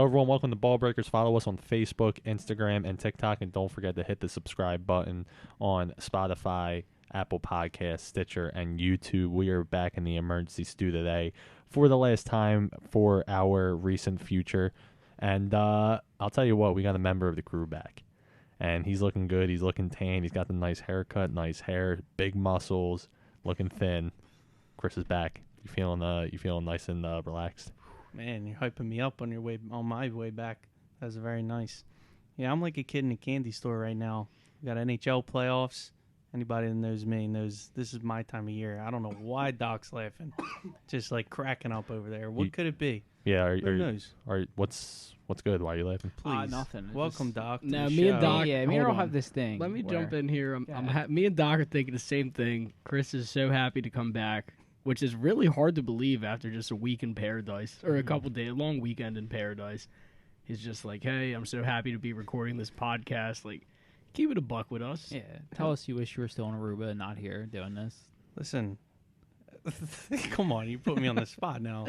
everyone. Welcome to Ball Breakers. Follow us on Facebook, Instagram, and TikTok. And don't forget to hit the subscribe button on Spotify, Apple Podcasts, Stitcher, and YouTube. We are back in the emergency stew today for the last time for our recent future. And I'll tell you what, we got a member of the crew back. And he's looking good. He's looking tan. He's got the nice haircut, nice hair, big muscles, looking thin. Chris is back. You feeling nice and relaxed? Man, you're hyping me up on my way back. That was very nice. Yeah, I'm like a kid in a candy store right now. We got NHL playoffs. Anybody that knows me knows this is my time of year. I don't know why Doc's laughing, just like cracking up over there. What could it be? Yeah, who knows? What's good? Why are you laughing? Please, nothing. Welcome, Doc. No, me and Doc. Yeah, me and Earl have this thing. Let me jump in here. Me and Doc are thinking the same thing. Chris is so happy to come back, which is really hard to believe after just a week in paradise or a couple day long weekend in paradise. He's just like, hey, I'm so happy to be recording this podcast. Like, keep it a buck with us. Yeah, tell us you wish you were still in Aruba and not here doing this. Listen, come on, you put me on the spot now.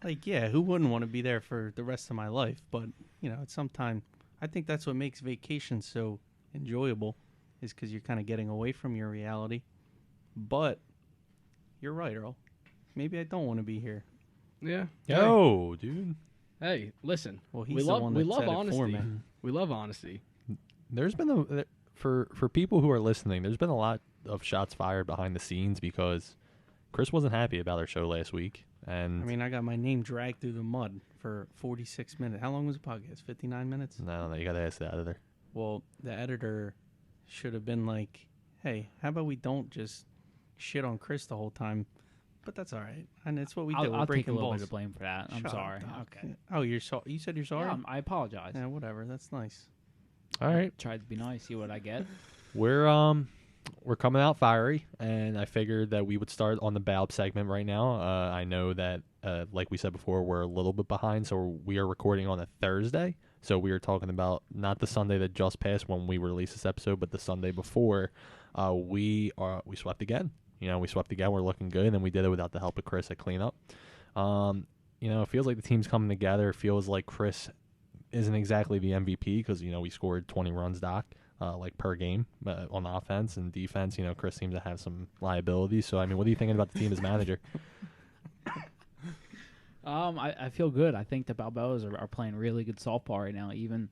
Like, yeah, who wouldn't want to be there for the rest of my life? But, you know, at some time, I think that's what makes vacation so enjoyable is because you're kind of getting away from your reality. But you're right, Earl. Maybe I don't want to be here. Yeah. Yo, dude. Hey, listen. Well, he's we the love one that said it honesty. for me. We love honesty. There's been for people who are listening, there's been a lot of shots fired behind the scenes because Chris wasn't happy about our show last week. And I mean, I got my name dragged through the mud for 46 minutes. How long was the podcast? 59 minutes? No, you got to ask the editor. Well, the editor should have been like, hey, how about we don't just shit on Chris the whole time? But that's all right. And it's what we do. I'll take a little balls. bit of blame for that. I'm Shut sorry. up, Doc. Okay. Oh, you said you're sorry? Yeah, I apologize. Yeah, whatever. That's nice. All right. Tried to be nice, see what I get. We're coming out fiery, and I figured that we would start on the Balbs segment right now. I know that, like we said before, we're a little bit behind, so we are recording on a Thursday. So we are talking about not the Sunday that just passed when we released this episode, but the Sunday before. We swept again. We swept again. We're looking good, and we did it without the help of Chris at cleanup. It feels like the team's coming together. It feels like Chris isn't exactly the MVP because, we scored 20 runs, Doc, like per game on offense and defense. Chris seems to have some liabilities. So, what are you thinking about the team as manager? I feel good. I think the Balbs are playing really good softball right now. Even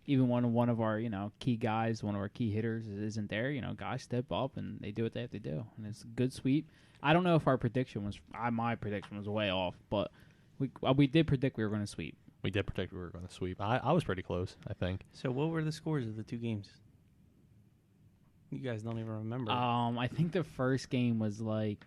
when one of our key guys, one of our key hitters isn't there, guys step up and they do what they have to do, and it's a good sweep. I don't know if our prediction was my prediction was way off, but we did predict we were going to sweep. We did predict we were going to sweep. I was pretty close, I think. So what were the scores of the two games? You guys don't even remember. I think the first game was like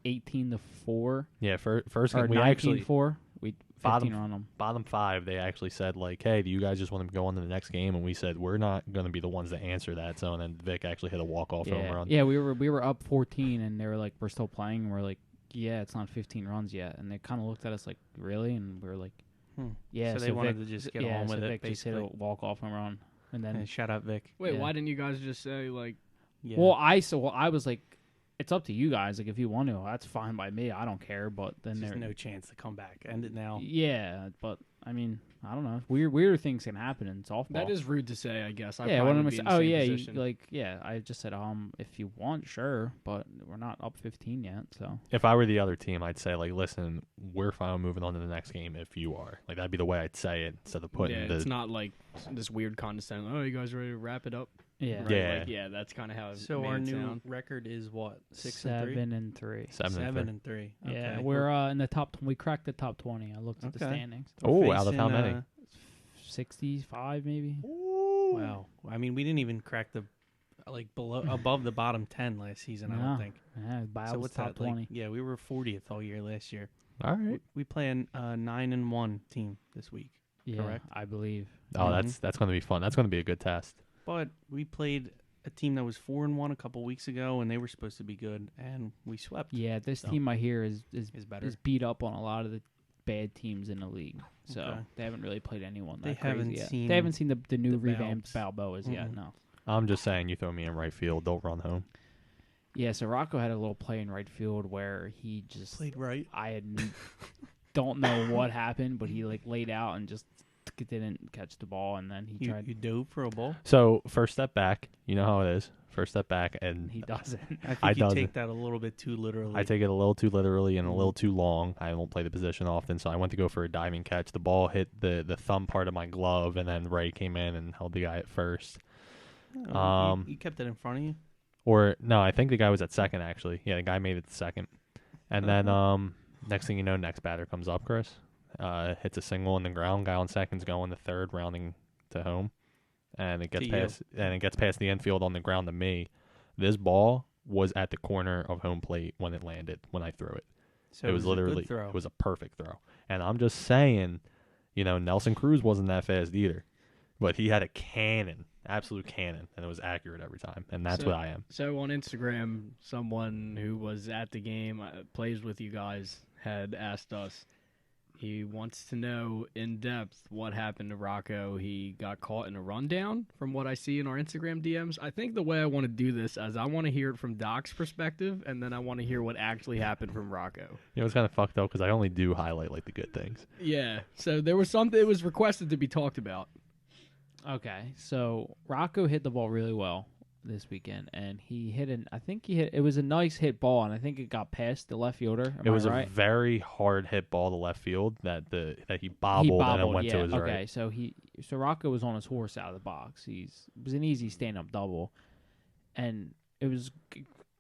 18-4. Yeah, first game or we 19-4. We 15 on them. Bottom five, they actually said like, "Hey, do you guys just want to go on to the next game?" And we said we're not going to be the ones that answer that. So and then Vic actually hit a walk-off home run. Yeah, we were up 14, and they were like, "We're still playing." And we're like, "Yeah, it's not 15 runs yet." And they kind of looked at us like, "Really?" And we were like, "Yeah." So they wanted to just get on with it. Vic just hit a walk-off home run, and then shout out Vic. Wait, why didn't you guys just say like? Yeah. Well, I was like, it's up to you guys. Like, if you want to, that's fine by me. I don't care. But then there's no chance to come back. End it now. Yeah, but I mean, I don't know. Weird things can happen in softball. That is rude to say, I guess. I just said, if you want, sure, but we're not up 15 yet. So if I were the other team, I'd say like, listen, we're fine moving on to the next game. If you are, like, that'd be the way I'd say it instead of putting. It's not like this weird condescending. Oh, you guys ready to wrap it up? Yeah, right? That's kind of how. So our new record is what? 7-3. 7-3. Okay. Yeah, we're in the top. We cracked the top 20. I looked at the standings. Out of how many? 65 maybe. Ooh. Wow. I mean, we didn't even crack the above the bottom 10 last season. I don't think. Yeah, so what's top that 20? Yeah, we were 40th all year last year. All right. We play a 9-1 team this week. Yeah, correct? I believe. Oh, that's going to be fun. That's going to be a good test. But we played a team that was 4-1 a couple weeks ago, and they were supposed to be good, and we swept. Yeah, this team I hear is better. Is beat up on a lot of the bad teams in the league. So they haven't really played anyone that crazy yet. They haven't seen the new revamped Balbs yet. No. I'm just saying, you throw me in right field, don't run home. Yeah, so Rocco had a little play in right field where he just played right. don't know what happened, but he laid out and just didn't catch the ball, and then he tried. You dove for a ball? So first step back, you know how it is. First step back, and He doesn't. I think I you doesn't. take that a little bit too literally. I take it a little too literally and a little too long. I don't play the position often, so I went to go for a diving catch. The ball hit the thumb part of my glove, and then Ray came in and held the guy at first. You kept it in front of you? Or no, I think the guy was at second actually. Yeah, the guy made it to second. And then next thing you know, next batter comes up, Chris. Hits a single on the ground. Guy on second's going to third, rounding to home, and it gets past the infield on the ground to me. This ball was at the corner of home plate when it landed, when I threw it. So it was literally, a good throw. it was a perfect throw. And I'm just saying, Nelson Cruz wasn't that fast either, but he had a cannon, absolute cannon, and it was accurate every time. And that's what I am. So on Instagram, someone who was at the game, plays with you guys, had asked us. He wants to know in depth what happened to Rocco. He got caught in a rundown from what I see in our Instagram DMs. I think the way I want to do this is I want to hear it from Doc's perspective, and then I want to hear what actually happened from Rocco. It's kind of fucked up because I only do highlight like the good things. Yeah, so there was something that was requested to be talked about. Okay, so Rocco hit the ball really well this weekend, and he hit it was a nice hit ball, and I think it got past the left fielder. It was right? a very hard hit ball to left field that he bobbled and it went to his okay, right. so Rocco was on his horse out of the box. It was an easy stand-up double, and it was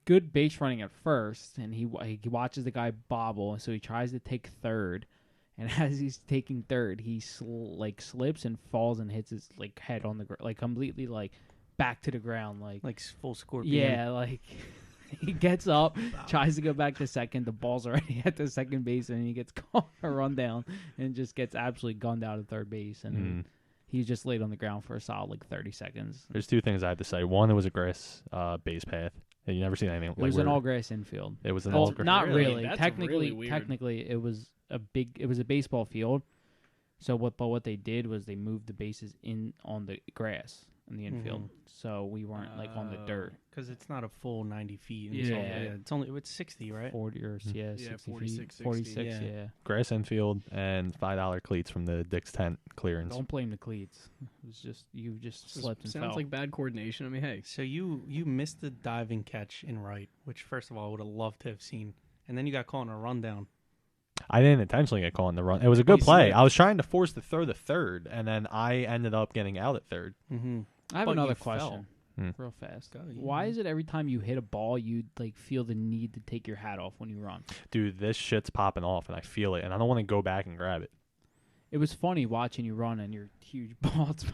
good base running at first, and he watches the guy bobble, so he tries to take third, and as he's taking third, he slips and falls and hits his head on the completely back to the ground, like full scorpion. Yeah, he gets up, tries to go back to second. The ball's already at the second base, and he gets caught a rundown and just gets absolutely gunned out of third base. And he's just laid on the ground for a solid 30 seconds. There's two things I have to say. One, it was a grass base path. You never seen anything. It was an all grass infield. It was an all grass. Not really. That's Technically, really weird. it was a baseball field. So what they did was they moved the bases in on the grass in the infield, so we weren't on the dirt. Because it's not a full 90 feet. Yeah. It's 60, right? 40 or 60 46, feet. 46, yeah. yeah. Grass infield and $5 cleats from the Dick's tent clearance. Don't blame the cleats. It was just you slipped and Sounds fell. like bad coordination. I mean, hey. So you missed the diving catch in right, which first of all I would have loved to have seen, and then you got caught in a rundown. I didn't intentionally get caught in the run. It was a good play. slipped. I was trying to force the throw to third, and then I ended up getting out at third. Mm-hmm. I have But another you question, fell. real fast. Go, Why is it every time you hit a ball, you feel the need to take your hat off when you run? Dude, this shit's popping off, and I feel it, and I don't want to go back and grab it. It was funny watching you run and your huge balls.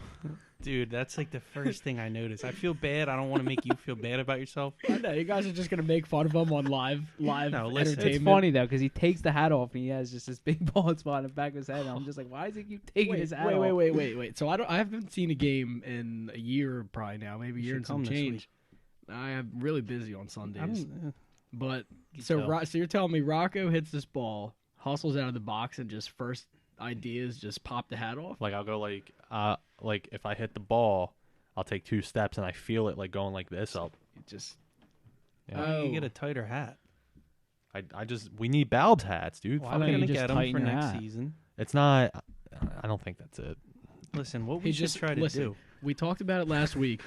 Dude, that's like the first thing I noticed. I feel bad. I don't want to make you feel bad about yourself. I know you guys are just gonna make fun of him on live No, listen. entertainment. It's funny though because he takes the hat off and he has just this big bald spot in the back of his head. And I'm just like, why does he keep taking his hat off? Wait. So I haven't seen a game in a year probably now, maybe a year and some change. I am really busy on Sundays. But so you're telling me Rocco hits this ball, hustles out of the box, and just first idea is just pop the hat off? Like I'll go like if I hit the ball, I'll take 2 steps and I feel it going like this. I'll just you get a tighter hat. we need Balbs hats, dude. Why I'm don't you gonna just get them tighten for your next hat? season. It's not. I don't think that's it. Listen, what we should try to do. We talked about it last week.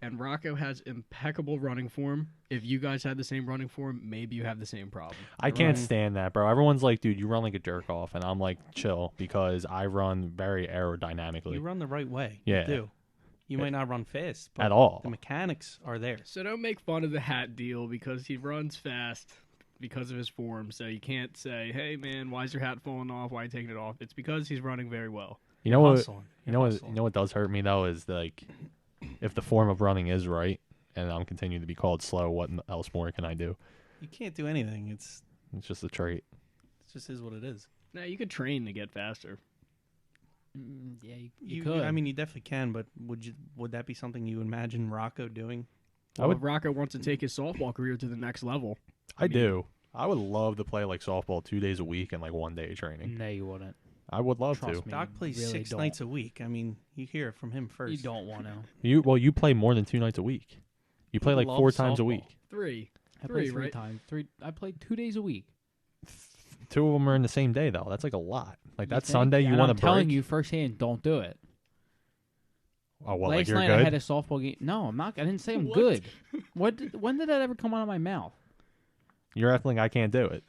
And Rocco has impeccable running form. If you guys had the same running form, maybe you have the same problem. I can't stand that, bro. Everyone's like, dude, you run like a jerk off, and I'm like, chill, because I run very aerodynamically. You run the right way. Yeah. You do. You might not run fast, but At all. the mechanics are there. So don't make fun of the hat deal because he runs fast because of his form. So you can't say, hey, man, why is your hat falling off? Why are you taking it off? It's because he's running very well. You know what? Hustling. You know what does hurt me though is if the form of running is right, and I'm continuing to be called slow, what else more can I do? You can't do anything. It's just a trait. It just is what it is. Now you could train to get faster. Yeah, you could. I mean, you definitely can, but would that be something you imagine Rocco doing? Well, if Rocco wants to take his softball career to the next level. I do. I would love to play like softball 2 days a week and like 1 day of training. No, you wouldn't. I would love Trust to. me. Doc plays really 6 don't. nights a week. I mean, you hear it from him first. You don't want to. You play more than 2 nights a week. You play like love 4 times a softball. week. Three. I play 3 right? times. I play 2 days a week. 2 of them are in the same day though. That's like a lot. Like that think? Sunday, you And want to I'm telling break? you firsthand, don't do it. Oh, well, Last like you're night good. I had a softball game. No, I'm not. I didn't say I'm What? good. When did that ever come out of my mouth? You're acting like I can't do it.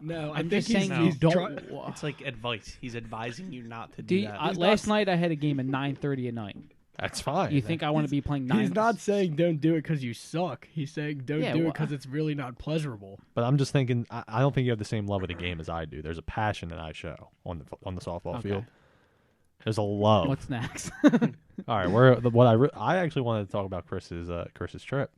No, I I'm think just saying No. you don't. It's like advice. He's advising you not to Do do you, that. last night I had a game at 9:30 at night. That's fine. You think I want to be playing 9? He's not saying don't do it because you suck. He's saying don't Yeah, do it well, because it's really not pleasurable. But I'm just thinking. I don't think you have the same love of the game as I do. There's a passion that I show on the softball Okay. field. There's a love. What's next? All right, I actually wanted to talk about Chris's trip.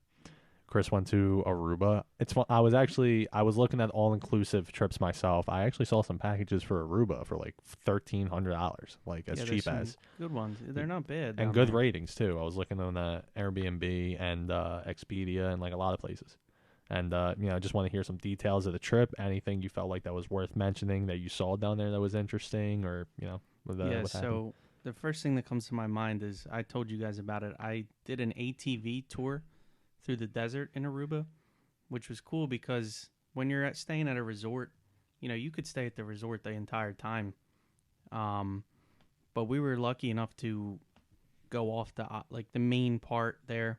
Chris went to Aruba. It's fun. I was looking at all inclusive trips myself. I actually saw some packages for Aruba for like $1,300, like as Yeah, there's cheap some as, good ones. They're not bad. and down good there. ratings too. I was looking on Airbnb and Expedia and like a lot of places. And I just want to hear some details of the trip. Anything you felt like that was worth mentioning that you saw down there that was interesting, or what happened? So the first thing that comes to my mind is I told you guys about it. I did an ATV tour through the desert in Aruba, which was cool because when you're staying at a resort, you could stay at the resort the entire time. But we were lucky enough to go off the main part there,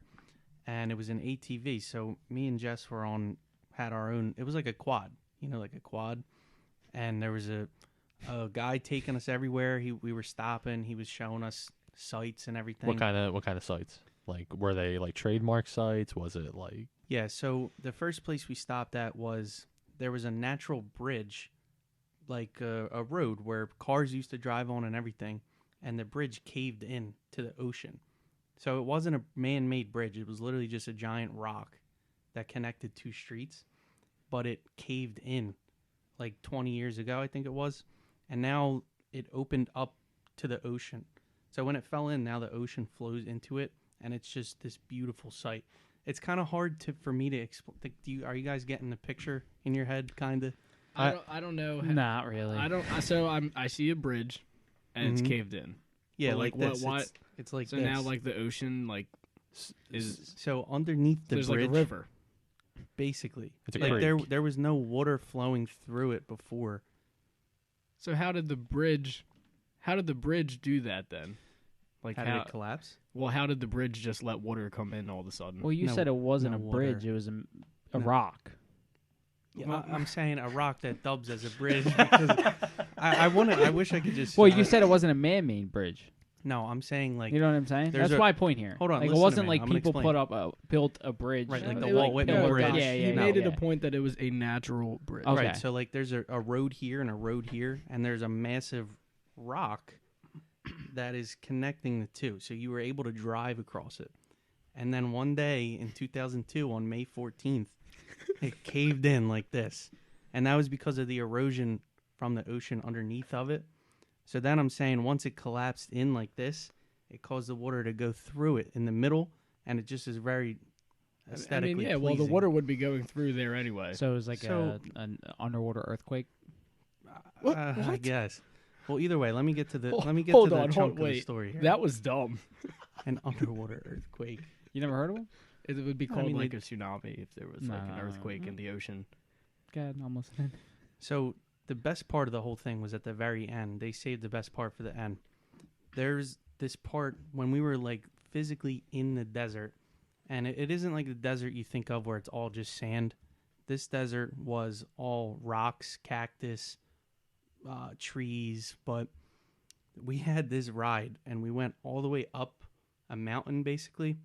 and it was an ATV. So me and Jess had our own. It was like a quad, like a quad, and there was a guy taking us everywhere. We were stopping. He was showing us sites and everything. What kind of sites? Like, were they like trademark sites? Was it like? Yeah. So the first place we stopped at there was a natural bridge, like a road where cars used to drive on and everything, and the bridge caved in to the ocean. So it wasn't a man-made bridge. It was literally just a giant rock that connected 2 streets, but it caved in like 20 years ago, I think it was. And now it opened up to the ocean. So when it fell in, now the ocean flows into it, and it's just this beautiful sight. It's kind of hard for me to explain. Are you guys getting the picture in your head, kind of? I don't know. Not really. I see a bridge, and it's Mhm. caved in. Yeah, But, like what- this. what- It's like So this. now like the ocean is So underneath the there's bridge, like a river. basically. It's a Like creek. there was no water flowing through it before. So how did the bridge do that then? Like How did it collapse? how did the bridge just let water come in all of a sudden? Well, you No- said it wasn't no a water. bridge. It was a No. rock. Yeah, I'm saying a rock that dubs as a bridge because I wish I could just. Well, you said it wasn't a man-made bridge. No, I'm saying like You know what I'm saying? there's That's a- my point here. Hold on, Like, it listen to wasn't me. like I'm gonna people explain. built a bridge. Right, like the It Walt Whitman built Bridge. Yeah, he yeah, made yeah. it a point that it was a natural bridge. Okay. Right, so like there's a road here and a road here, and there's a massive rock that is connecting the two. So you were able to drive across it. And then one day in 2002, on May 14th, it caved in like this. And that was because of the erosion from the ocean underneath of it. So then I'm saying once it collapsed in like this, it caused the water to go through it in the middle, and it just is very aesthetically well, the pleasing. water would be going through there anyway. So it was like So- an underwater earthquake. I guess. Well, either way, let me get to the Hold chunk on, of the wait. story here. That was dumb. An underwater earthquake. You never heard of him? It would be I called mean, like they- a tsunami if there was No, like an no, no, earthquake no. in the ocean. God, I'm listening. So the best part of the whole thing was at the very end. They saved the best part for the end. There's this part when we were like physically in the desert, and it isn't like the desert you think of where it's all just sand. This desert was all rocks, cactus, trees, but we had this ride and we went all the way up a mountain basically.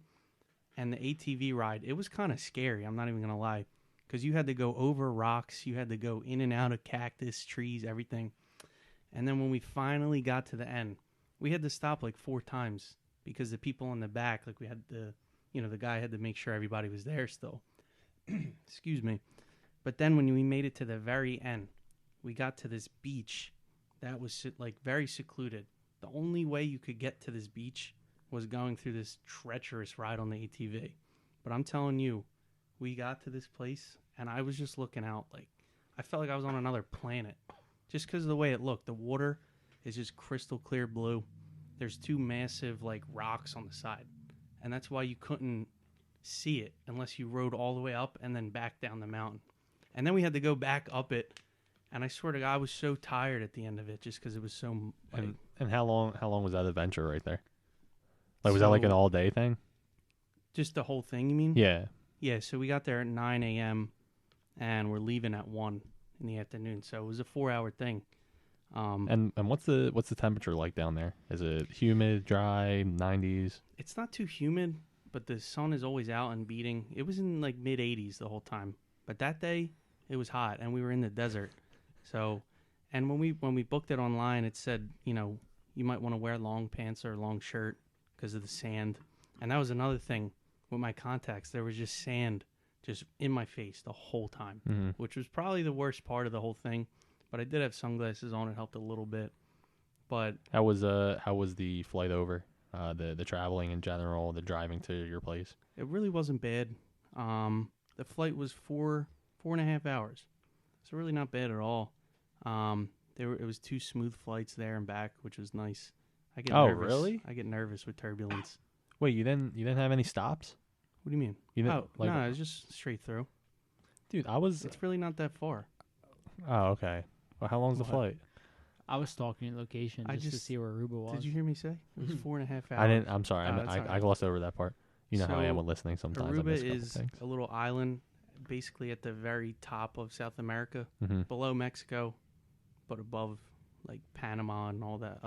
And the ATV ride, it was kind of scary. I'm not even going to lie. Because you had to go over rocks. You had to go in and out of cactus, trees, everything. And then when we finally got to the end, we had to stop like 4 times because the people in the back, like we had to, the guy had to make sure everybody was there still. Excuse me. But then when we made it to the very end, we got to this beach that was like very secluded. The only way you could get to this beach was going through this treacherous ride on the ATV. But I'm telling you, we got to this place and I was just looking out like I felt like I was on another planet just because of the way it looked. The water is just crystal clear blue. There's 2 massive like rocks on the side, and that's why you couldn't see it unless you rode all the way up and then back down the mountain. And then we had to go back up it, And I swear to God, I was so tired at the end of it just because it was so. Like, And how long was that adventure right there? Like, was that like an So- all day thing? just the whole thing, you mean? Yeah. Yeah, so we got there at 9 a.m. and we're leaving at 1 in the afternoon. So it was a 4-hour thing. And what's the temperature like down there? Is it humid, dry, 90s? It's not too humid, but the sun is always out and beating. It was in like mid 80s the whole time. But that day, it was hot and we were in the desert. So, and when we booked it online, it said, you know, you might want to wear long pants or a long shirt because of the sand. And that was another thing with my contacts. There was just sand just in my face the whole time, Mm-hmm. which was probably the worst part of the whole thing. But I did have sunglasses on. It helped a little bit. But How was the flight over? The traveling in general, the driving to your place. it really wasn't bad. The flight was 4.5 hours. So really not bad at all. It was 2 smooth flights there and back, which was nice. I get Oh, nervous. really? I get nervous with turbulence. Wait, you didn't have any stops? What do you mean? You didn't, Oh, no, it was just straight through. dude, I was. It's really not that far. Oh, okay. Well, how long's the What? flight? I was stalking your location I just to just- see where Aruba was. Did you hear me say? It was 4.5 hours. I didn't. I'm sorry. Oh, that's all I right. glossed over that part. You know how I am So, with listening sometimes. I Aruba miss a couple is things. a little island basically at the very top of South America, Mm-hmm. below Mexico, but above like Panama and all that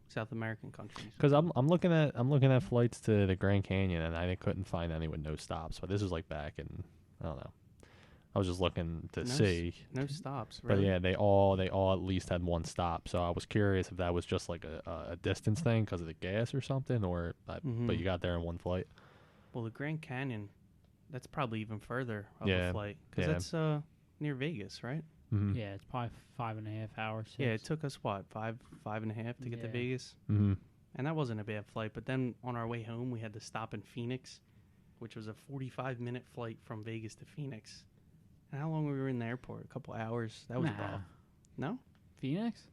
South American countries. Because I'm looking at flights to the Grand Canyon, and I couldn't find any with no stops. But this was like back in, I don't know. I was just looking to No see. No stops, But really. yeah, they all at least had one stop. So I was curious if that was just like a distance thing because of the gas or something, or but Mhm. you got there in one flight. Well, the Grand Canyon, that's probably even further of Yeah, a flight because yeah. that's near Vegas, right? Mm-hmm. Yeah, it's probably 5.5 hours. Yeah, it 6. took us what five and a half to get to Yeah. Vegas, Mm-hmm. and that wasn't a bad flight. But then on our way home, we had to stop in Phoenix, which was a 45-minute flight from Vegas to Phoenix. And how long were we in the airport? A couple hours. That was Nah. rough. No, Phoenix?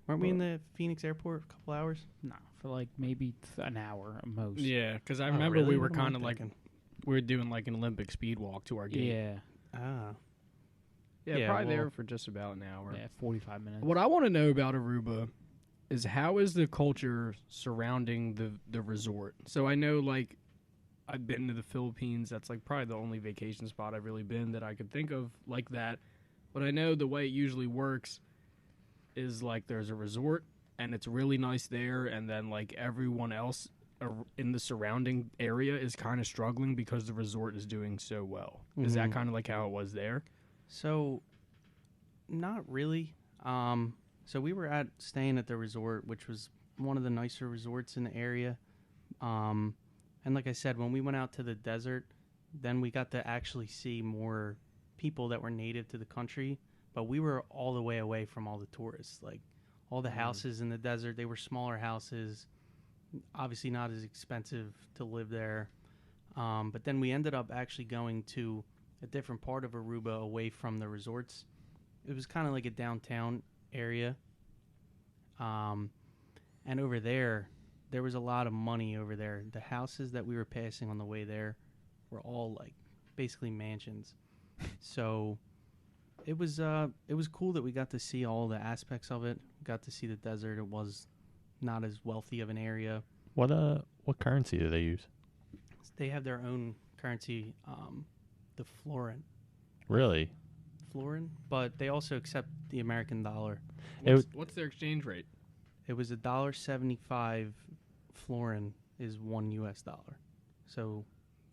weren't we in the Phoenix airport a couple hours? No, for like maybe an hour at most. Yeah, because I Oh, remember really? we were What am I kind of like thinking? we were doing like an Olympic speed walk to our gate. Yeah, Ah, Yeah, Yeah, probably well- there for just about an hour. yeah, 45 minutes. What I want to know about Aruba is how is the culture surrounding the resort? So I know like I've been to the Philippines. That's like probably the only vacation spot I've really been that I could think of like that. But I know the way it usually works is like there's a resort and it's really nice there, and then like everyone else in the surrounding area is kind of struggling because the resort is doing so well. Is that Mhm. kind of like how it was there? so not really. So we were staying at the resort, which was one of the nicer resorts in the area. And like I said, when we went out to the desert, then we got to actually see more people that were native to the country. But we were all the way away from all the tourists. Like all the houses in the desert, they were smaller houses, obviously not as expensive to live there. But then we ended up actually going to a different part of Aruba away from the resorts. It was kind of like a downtown area. And over there was a lot of money over there. The houses that we were passing on the way there were all like basically mansions. So it was cool that we got to see all the aspects of it. Got to see the desert. It was not as wealthy of an area. What currency do they use? They have their own currency, the florin. Really? Florin, but they also accept the American dollar. What's their exchange rate? It was $1.75 florin is $1 US. So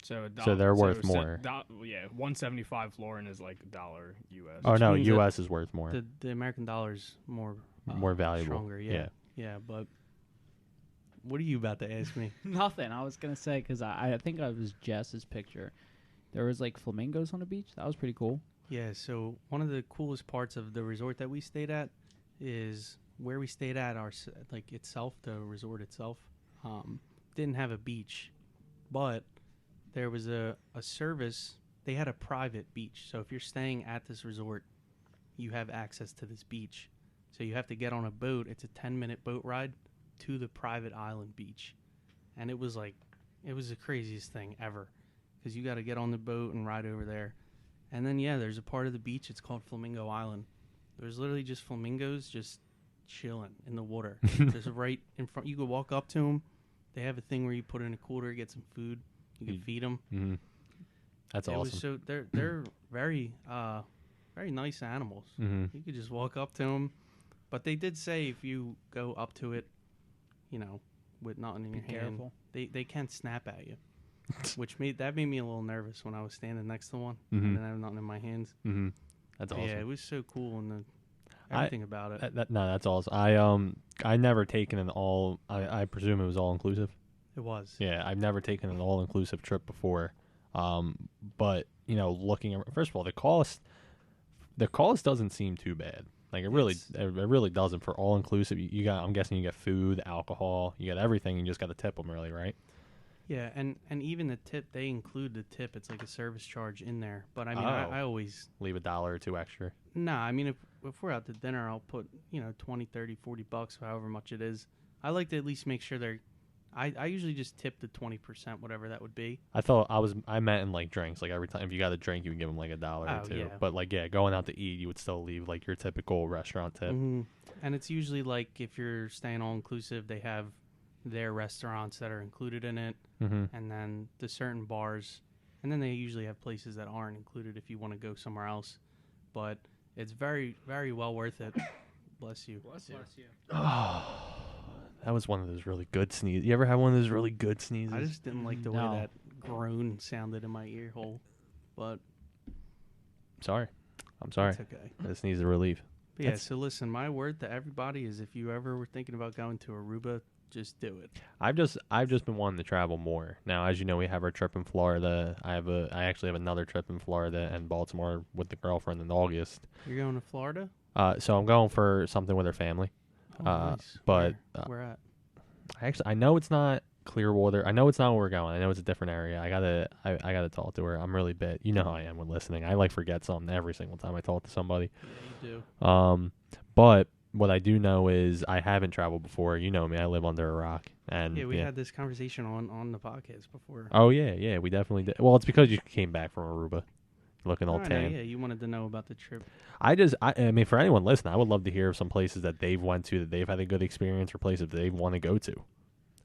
So, So they're worth more. Yeah, 175 florin is like $1 US. Oh no, means that U.S. is worth more. the American dollar's more More valuable. stronger. Yeah. But what are you about to ask me? Nothing. I was gonna say because I think it was Jess's picture. There was like flamingos on the beach. That was pretty cool. Yeah. So one of the coolest parts of the resort that we stayed at is where we stayed at the resort itself, didn't have a beach, but there was a service. They had a private beach. So if you're staying at this resort, you have access to this beach. So you have to get on a boat. It's a 10-minute boat ride to the private island beach. And it was the craziest thing ever because you got to get on the boat and ride over there. And then, there's a part of the beach. It's called Flamingo Island. There's literally just flamingos just chilling in the water. There's right in front. You could walk up to them. They have a thing where you put in a cooler, get some food. You can feed them. Mm-hmm. That's awesome. They're very very nice animals. Mm-hmm. You could just walk up to them. But they did say if you go up to it, with nothing in your hand, they can snap at you, which made me a little nervous when I was standing next to one and I have nothing in my hands. Mm-hmm. That's awesome. Yeah, it was so cool and everything about it. That's awesome. I never taken an all. I presume it was all inclusive. It was. Yeah, I've never taken an all inclusive trip before. But looking at, first of all, the cost doesn't seem too bad. Like it really doesn't for all inclusive. I'm guessing you get food, alcohol, you get everything. You just got to tip them, really, right? Yeah, and even the tip, they include the tip. It's like a service charge in there. But I mean, I always leave $1 or $2 extra. Nah, I mean, if we're out to dinner, I'll put 20, 30, $40, however much it is. I like to at least make sure they're. I usually just tip the 20%, whatever that would be. I meant in like drinks. Like every time if you got a drink, you would give them like $1 or $2. Yeah. But like going out to eat, you would still leave like your typical restaurant tip. Mm-hmm. And it's usually like if you're staying all inclusive, they have their restaurants that are included in it, and then the certain bars, and then they usually have places that aren't included if you want to go somewhere else. But it's very, very well worth it. Bless you. Bless you. Oh, that was one of those really good sneezes. You ever had one of those really good sneezes? I just didn't like the way that groan sounded in my ear hole, but I'm sorry. it's okay. This needs a relief. But yeah, so listen, my word to everybody is if you ever were thinking about going to Aruba, just do it. I've just been wanting to travel more. Now, as you know, we have our trip in Florida. I actually have another trip in Florida and Baltimore with the girlfriend in August. You're going to Florida? So I'm going for something with her family. Oh, nice. But where at? I know it's not Clearwater. I know it's not where we're going. I know it's a different area. I gotta talk to her. I'm really bit. You know how I am with listening. I like forget something every single time I talk to somebody. Yeah, you do. But what I do know is I haven't traveled before. You know me. I live under a rock. And we had this conversation on the podcast before. Oh yeah, we definitely did. Well, it's because you came back from Aruba, looking all tan. Yeah, you wanted to know about the trip. I mean, for anyone listening, I would love to hear some places that they've went to that they've had a good experience, or places that they want to go to.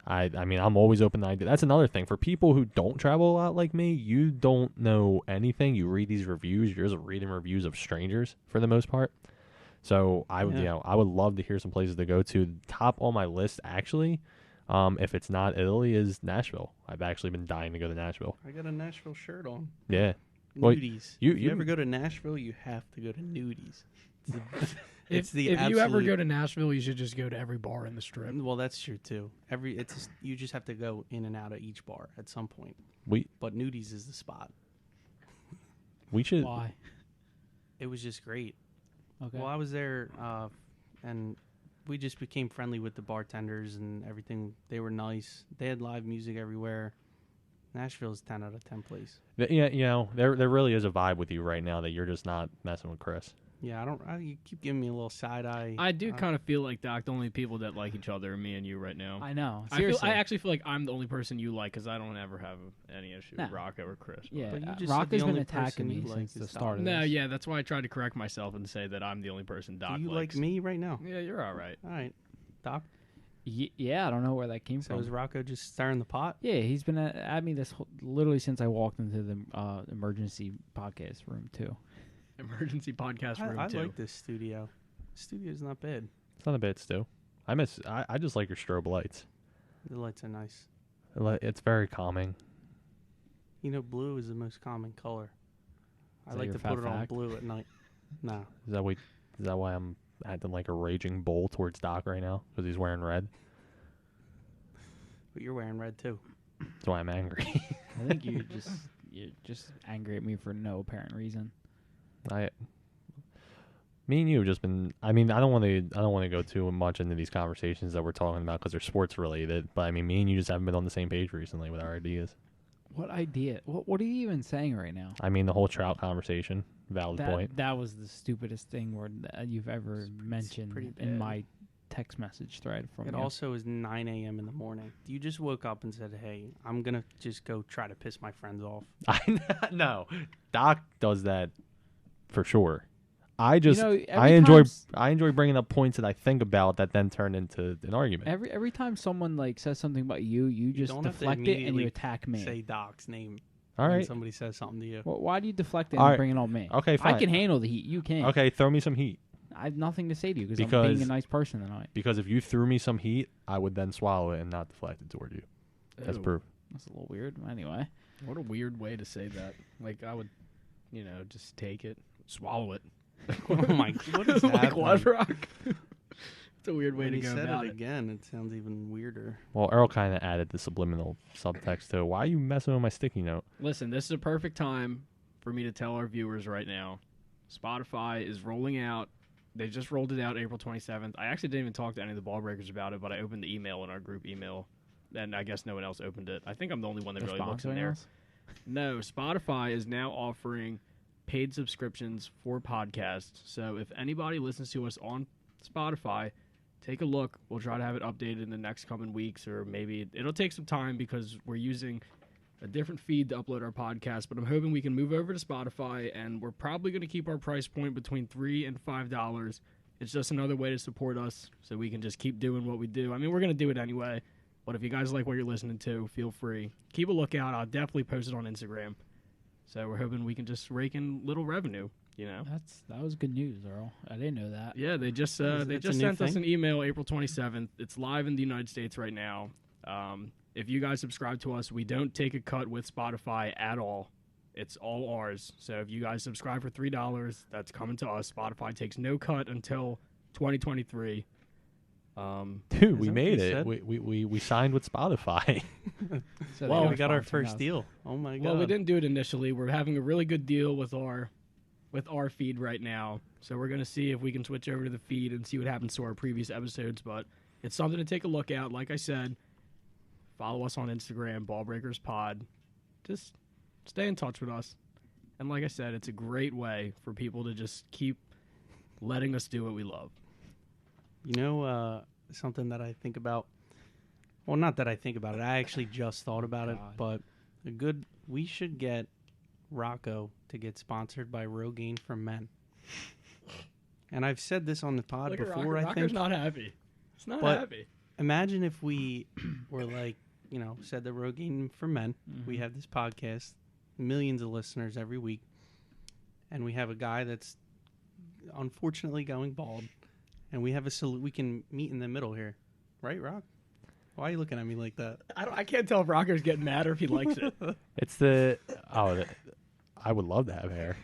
I mean, I'm always open to ideas. That's another thing for people who don't travel a lot like me. You don't know anything. You read these reviews. You're just reading reviews of strangers for the most part. So I would, I would love to hear some places to go to. Top on my list, actually, if it's not Italy, is Nashville. I've actually been dying to go to Nashville. I got a Nashville shirt on. Yeah. Nudies. Well, if you ever go to Nashville, you have to go to Nudies. If you ever go to Nashville, you should just go to every bar in the Strip. Well, that's true too. You just have to go in and out of each bar at some point. But Nudies is the spot. We should. Why? It was just great. Okay. Well, I was there, and we just became friendly with the bartenders and everything. They were nice. They had live music everywhere. Nashville's 10 out of 10 place. Yeah, there really is a vibe with you right now that you're just not messing with Chris. Yeah, you keep giving me a little side eye. I do kind of feel like, Doc, the only people that like each other are me and you right now. I know. I actually feel like I'm the only person you like because I don't ever have any issue with Rocco or Chris. Yeah, but you just Rocco's been attacking me since the start of this. No, yeah, that's why I tried to correct myself and say that I'm the only person Doc likes. Do you like me right now? Yeah, you're all right. All right. Doc? Yeah, I don't know where that came from. So is Rocco just stirring the pot? Yeah, he's been at me literally since I walked into the emergency podcast room, too. Emergency podcast room, I too. like this studio. The studio's not bad. It's not a bad stew. I just like your strobe lights. The lights are nice. It's very calming. You know, blue is the most common color. I that like your to fat put it on fact? blue at night. No. Is that why I'm acting like a raging bull towards Doc right now? Because he's wearing red? But you're wearing red, too. That's why I'm angry. I think you're just angry at me for no apparent reason. Me and you have just been. I mean, I don't want to go too much into these conversations that we're talking about because they're sports related. But I mean, me and you just haven't been on the same page recently with our ideas. What idea? What are you even saying right now? I mean, the whole Trout conversation. Valid point. That was the stupidest thing you've ever mentioned in my text message thread from It you. also is 9 a.m. in the morning. You just woke up and said, hey, I'm going to just go try to piss my friends off. No, Doc does that for sure. I just every I enjoy time I enjoy bringing up points that I think about that then turn into an argument. every time someone like says something about you, you just don't have to deflect it and immediately you attack me. Say Doc's name All when right. somebody says something to you. Well, why do you deflect it All and right. bring it on me? Okay, I fine. can handle the heat. You can't. Okay, throw me some heat. I have nothing to say to you because I'm Because- being a nice person tonight. Because if you threw me some heat, I would then swallow it and not deflect it toward you. That's Ew. proof. That's a little weird. Anyway, What a weird way to say that. Like, I would, just take it, swallow it. Oh my! What is Like, happening? what, Rock? It's a weird way When to he go said about it it. again, it sounds even weirder. Well, Earl kind of added the subliminal subtext to why are you messing with my sticky note? Listen, this is a perfect time for me to tell our viewers right now. Spotify is rolling out. They just rolled it out April 27th. I actually didn't even talk to any of the ball breakers about it, but I opened the email in our group email, and I guess no one else opened it. I think I'm the only one that they're really looks in sponsoring there. us? No, Spotify is now offering paid subscriptions for podcasts. So if anybody listens to us on Spotify, take a look. We'll try to have it updated in the next coming weeks, or maybe it'll take some time because we're using a different feed to upload our podcast. But I'm hoping we can move over to Spotify, and we're probably going to keep our price point between $3 and $5. It's just another way to support us so we can just keep doing what we do. I mean, we're going to do it anyway. But if you guys like what you're listening to, feel free. Keep a lookout. I'll definitely post it on Instagram. So we're hoping we can just rake in little revenue, That was good news, Earl. I didn't know that. Yeah, they just It's a new sent us thing? an email April 27th. It's live in the United States right now. If you guys subscribe to us, we don't take a cut with Spotify at all. It's all ours. So if you guys subscribe for $3, that's coming to us. Spotify takes no cut until 2023. Dude, we Isn't made what he it. said? We signed with Spotify. So Well, they we are got our sponsoring first us. deal. Oh my god! Well, we didn't do it initially. We're having a really good deal with our feed right now. So we're going to see if we can switch over to the feed and see what happens to our previous episodes. But it's something to take a look at. Like I said, follow us on Instagram, BallbreakersPod. Just stay in touch with us. And like I said, it's a great way for people to just keep letting us do what we love. Something that I think about. Well, not that I think about it. I actually just thought about it. God. But we should get Rocco to get sponsored by Rogaine for Men. And I've said this on the pod Look at before. Rocker. I Rocker's think. not happy. It's not But- happy. Imagine if we were like, said the Rogaine for Men. We Mhm. have this podcast, millions of listeners every week, and we have a guy that's unfortunately going bald, and we have we can meet in the middle here, right, Rock? Why are you looking at me like that? I can't tell if Rocker's getting mad or if he likes it. It's I would love to have hair.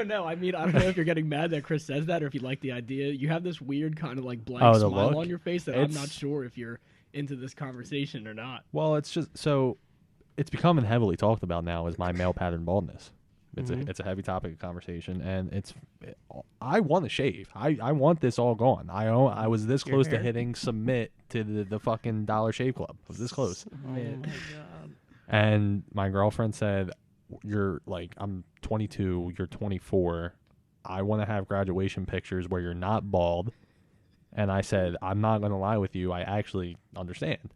No, I mean, I don't know if you're getting mad that Chris says that or if you like the idea. You have this weird kind of like blank Oh, the smile look? on your face that I'm It's- not sure if you're into this conversation or not. Well, it's just so it's becoming heavily talked about now is my male pattern baldness. Mhm. It's a heavy topic of conversation, and I want to shave. I want this all gone. I was this Your close to hair? hitting submit to the fucking Dollar Shave Club. I was this close, Oh my god! and my girlfriend said, "You're like I'm 22. You're 24. I want to have graduation pictures where you're not bald." And I said, I'm not going to lie with you. I actually understand.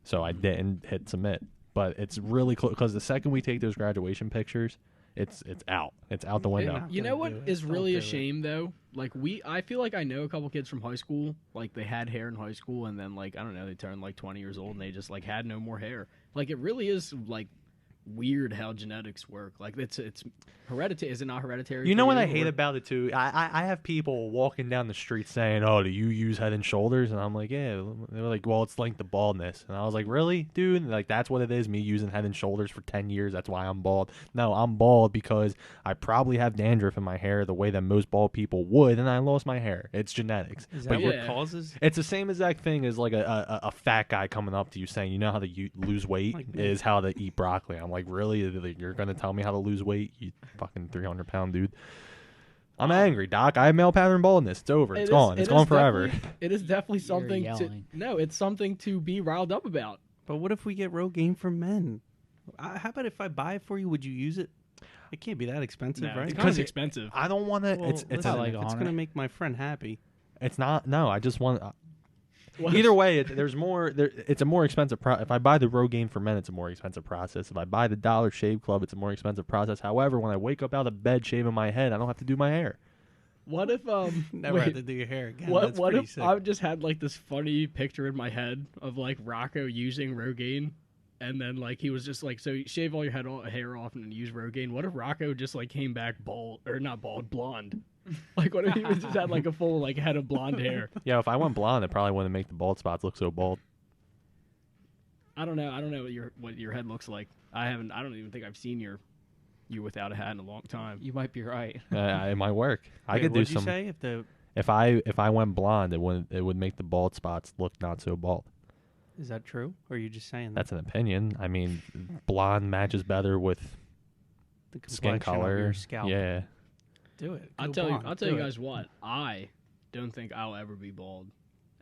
So I didn't hit submit. But it's really close because the second we take those graduation pictures, it's out. It's out the window. Not You know gonna what do it. is Don't really do a it. shame though? Like I feel like I know a couple kids from high school. Like they had hair in high school, and then like I don't know, they turned like 20 years old and they just like had no more hair. Like it really is like weird how genetics work. Like it's hereditary. Is it not hereditary? You for know what I or- hate about it too? I have people walking down the street saying, "Oh, do you use Head and Shoulders?" And I'm like, "Yeah." They're like, "Well, it's like the baldness." And I was like, "Really, dude? Like that's what it is? Me using Head and Shoulders for 10 years? That's why I'm bald?" No, I'm bald because I probably have dandruff in my hair the way that most bald people would, and I lost my hair. It's genetics. Is But that you're- what causes? It's the same exact thing as like a fat guy coming up to you saying, "You know how to lose weight Like me. is how to eat broccoli." I'm like, "Really? Like, you're gonna tell me how to lose weight? You fucking 300-pound dude." I'm angry, Doc. I have male pattern baldness. It's over. It's gone. It's gone forever. It is definitely You're something to yelling. no. It's something to be riled up about. But what if we get Rogaine for Men? How about if I buy it for you? Would you use it? It can't be that expensive, right? It's kind Because of expensive. I don't want to. Well, It's listen, like if it's 100. going to make my friend happy. it's not. No, I just want. What? Either way, there's more. It's a more expensive. If I buy the Rogaine for Men, it's a more expensive process. If I buy the Dollar Shave Club, it's a more expensive process. However, when I wake up out of bed shaving my head, I don't have to do my hair. What if Never wait, have to do your hair again. what That's what pretty if sick. I just had like this funny picture in my head of like Rocco using Rogaine, and then like he was just like, so you shave all your hair off and then use Rogaine. What if Rocco just like came back bald or not bald, blonde? Like what if he was just had like a full like head of blonde hair? Yeah, if I went blonde, it probably wouldn't make the bald spots look so bald. I don't know what your head looks like. I don't even think I've seen you without a hat in a long time. You might be right. It might work. I Wait, could do what'd you some. say? If I went blonde, it would make the bald spots look not so bald. Is that true? Or are you just saying that? That's an opinion. I mean, blonde matches better with The skin complexion of color. your scalp. Yeah. Do it. I'll Go tell blonde. you Do it. guys what. I don't think I'll ever be bald.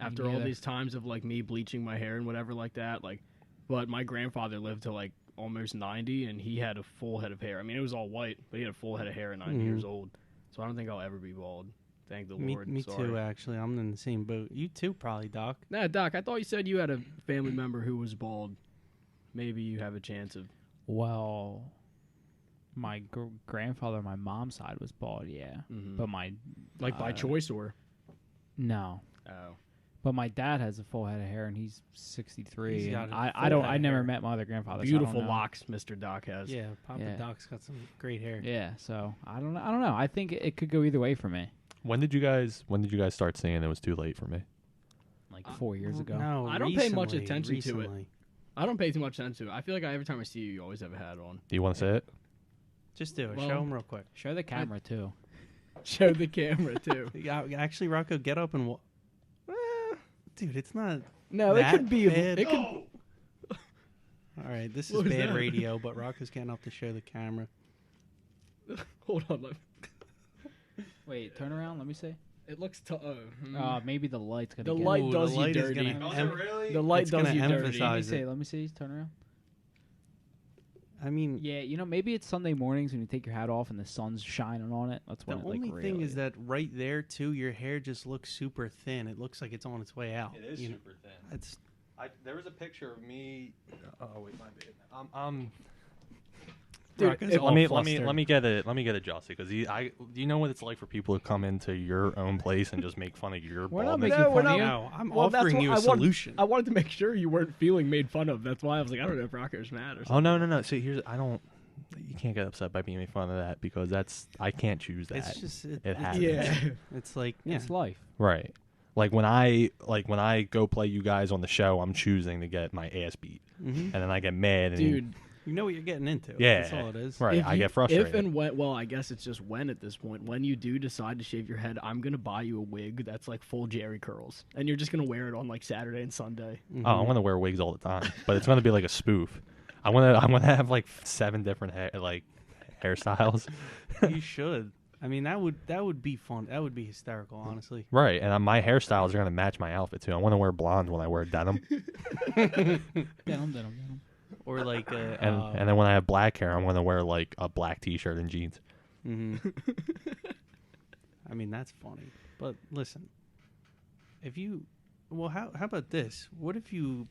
After all neither. these times of like me bleaching my hair and whatever like that, like, but my grandfather lived to like almost 90 and he had a full head of hair. I mean, it was all white, but he had a full head of hair at 90 years old. So I don't think I'll ever be bald. Thank the Lord. Me Sorry. too, actually. I'm in the same boat. You too, probably, Doc. Nah, Doc, I thought you said you had a family member who was bald. Maybe you have a chance of. Well, my grandfather on my mom's side was bald, yeah. Mhm. But my Like by choice or? no. Oh. But my dad has a full head of hair, and he's 63. He's and got a I full don't. head I of never hair. met my other grandfather. so I Beautiful don't know. locks, Mr. Doc has. Yeah, Papa Yeah. Doc's got some great hair. Yeah, so I don't know. I don't know. I think it could go either way for me. When did you guys start saying it was too late for me? Like 4 years ago. No, I don't pay much recently, attention to it. recently. I don't pay too much attention to it. I feel like every time I see you, you always have a hat on. Do you want to say it? Just do it. Well- Show him real quick. Show the camera too. Show the camera too. Yeah, actually, Rocco, get up and dude, it's not. No, That it could be. bad. It could. All right, this is What was bad that? radio, but Rocco's getting up to show the camera. Hold on. Wait, turn around. Let me see. It looks. Maybe the light's gonna. The get light it. Ooh, does the you light is dirty. gonna The light It's does gonna you dirty. Let me emphasize see. it. Let me see. Turn around. I mean, Yeah, maybe it's Sunday mornings when you take your hat off and the sun's shining on it. That's the when it only like thing really. is that right there too, your hair just looks super thin. It looks like it's on its way out. you know? thin. It's There was a picture of me. Oh wait, my bad. Dude, Rocco's it- all Let me flustered. get adjusted because do you know what it's like for people to come into your own place and just make fun of your We're not baldness? making No, we're fun of not- you. No, I'm Well, that's offering what you I a want- solution. I wanted to make sure you weren't feeling made fun of. That's why I was like, I don't know if Rocco's mad or something. Oh no. See, you can't get upset by being made fun of that because I can't choose that. It's just It happens. Yeah. It's like yeah. It's life. Right. Like when I go play you guys on the show, I'm choosing to get my ass beat, Mhm. and then I get mad. And Dude, You know what you're getting into. Yeah. That's all it is. right, I get frustrated. If and when, well, I guess it's just when at this point, when you do decide to shave your head, I'm going to buy you a wig that's like full Jerry curls. And you're just going to wear it on like Saturday and Sunday. Mhm. Oh, I'm gonna wear wigs all the time, but it's gonna be like a spoof. I'm gonna have like 7 different hairstyles. You should. I mean, that would be fun. That would be hysterical, honestly. Right, and my hairstyles are gonna match my outfit too. I want to wear blonde when I wear denim, Denim. Or like a. and then when I have black hair, I'm gonna wear like a black T-shirt and jeans. Mhm. I mean, that's funny. But listen, if you, well, how about this? What if you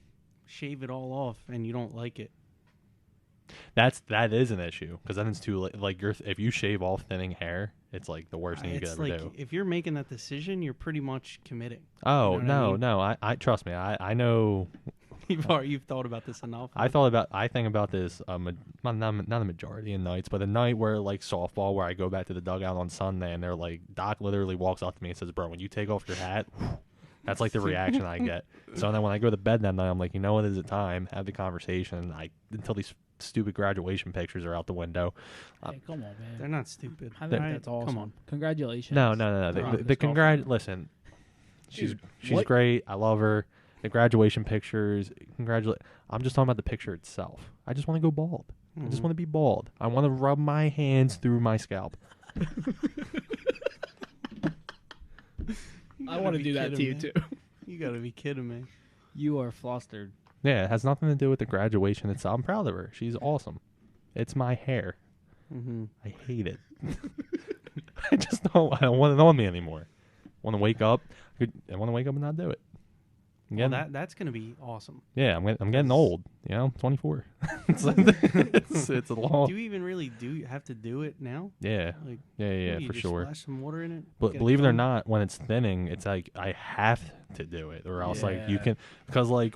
shave it all off and you don't like it? That is an issue because then it's too late. Like if you shave off thinning hair, it's like the worst thing you could It's ever like do. if you're making that decision, you're pretty much committing. Oh you know what I mean? I trust me. I know. You've thought about this enough. I think about this not a majority of nights, but a night where like softball where I go back to the dugout on Sunday and they're like Doc literally walks up to me and says, "Bro, when you take off your hat," that's like the reaction I get. So then when I go to bed that night, I'm like, you know what, is it time? Have the conversation. Until these stupid graduation pictures are out the window. Hey, come on, man. They're not stupid. I think Right? that's awesome. Come on. Congratulations. No. Rock The is golf. listen, she's what- great. I love her. The graduation pictures, I'm just talking about the picture itself. I just want to go bald. I just Mhm. want to be bald. I want to rub my hands through my scalp. You I gotta want to be do that to kidding you me. too. You gotta be kidding me. You are flustered. Yeah, it has nothing to do with the graduation itself. I'm proud of her. She's awesome. It's my hair. Mm-hmm. I hate it. I don't want it on me anymore. Want to wake up? I want to wake up and not do it. Again, that's gonna be awesome. yeah, I'm getting old. You know, 24. it's a long. Do you even really have to do it now? Yeah, Like, yeah, you for just sure. Splash some water in it. But get believe it or going? not, when it's thinning, it's like I have to do it, or else like you Yeah. can, because like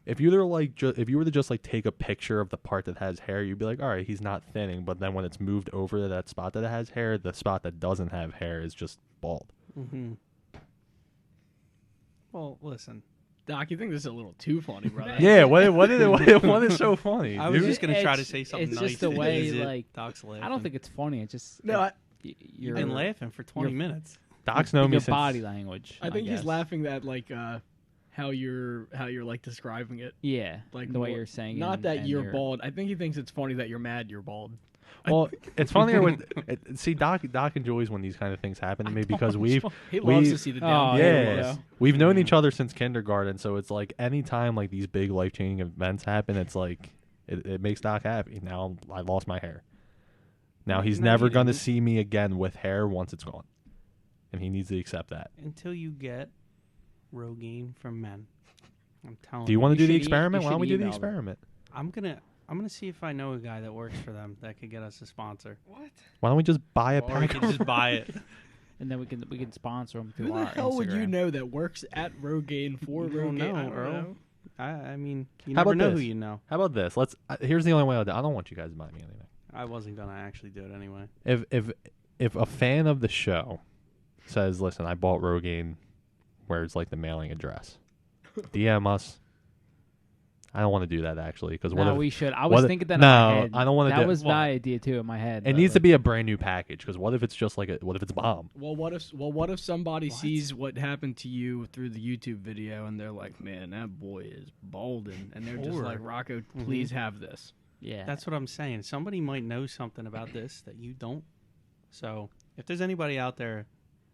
if you were if you were to just like take a picture of the part that has hair, you'd be like, all right, he's not thinning. But then when it's moved over to that spot that has hair, the spot that doesn't have hair is just bald. Mm-hmm. Well, listen. Doc, you think this is a little too funny, brother? Yeah, what is so funny? I was dude? just gonna try to It's- say something it's nice. just the and way, use it. like, Doc's laughing. I don't think it's funny. It's just No, you're You've been laughing for 20 you're- minutes. Doc's known me your since body language. I think he's guess. laughing at like how you're like describing it. Yeah, Like the way more- you're saying it. Not that and you're bald. I think he thinks it's funny that you're mad you're bald. Well, it's funnier when see Doc enjoys when these kind of things happen to me because He we- loves to see the down. Oh, here we yeah, go. we've known each other since kindergarten, so it's like anytime like these big life changing events happen, it's like it makes Doc happy. Now I lost my hair. Now he's No, never you gonna didn't. see me again with hair once it's gone, and he needs to accept that. Until you get Rogaine from men. I'm telling Do you want to You do the should experiment? you Why don't we should do the email them. experiment? I'm gonna see if I know a guy that works for them that could get us a sponsor. Why don't we just buy a Or we pack? could just buy it. And then we can sponsor them Who through the our hell would you Instagram. know that works at Rogaine for You don't Rogaine? know, I don't Earl. know. I mean, you How never about know this? who you know. How about this? Let's. Here's the only way I'll do. I don't want you guys to buy me anything. I wasn't gonna actually do it anyway. If a fan of the show says, "Listen, I bought Rogaine," where's like the mailing address? DM us. I don't want to do that actually because what No, if we should. I what was if- thinking that in no, my head. I don't wanna That do- was what? my idea too in my head. it but, needs to like, be a brand new package? Because what if it's just like what if it's bomb? Well, what if somebody What? sees what happened to you through the YouTube video and they're like, "Man, that boy is balding," and they're just Or- like, "Rocco, please have this." Yeah, That's what I'm saying. Somebody might know something about this that you don't. So if there's anybody out there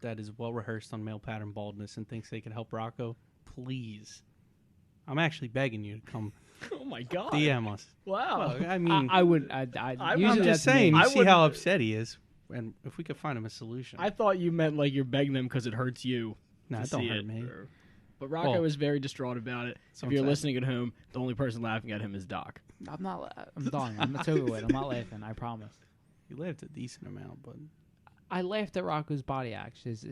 that is well rehearsed on male pattern baldness and thinks they can help Rocco, please. I'm actually begging you to come Oh my god! DM us. Wow. Well, I mean, I would. I'm usually I'm that's just saying. me. You I see would- how upset he is, and if we could find him a solution. I thought you meant like you're begging them because it hurts you. no, to it don't see hurt it. me. But Rocco Well, is very distraught about it. that's If what you're I'm saying. listening at home, the only person laughing at him is Doc. I'm not. I'm done. It's over with. I'm not laughing. I promise. You laughed a decent amount, but I laughed at Rocco's body act, his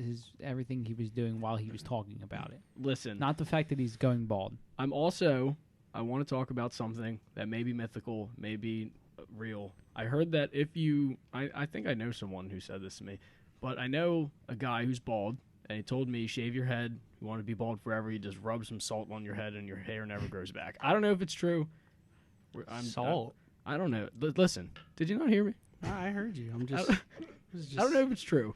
everything he was doing while he was talking about it. Listen, Not the fact that he's going bald. I want to talk about something that may be mythical, may be real. I heard that I think I know someone who said this to me, but I know a guy who's bald, and he told me, shave your head. You want to be bald forever, you just rub some salt on your head and your hair never grows back. I don't know if it's true. salt. I don't know. Listen, did you not hear me? I heard you. I'm just. I don't know if it's true.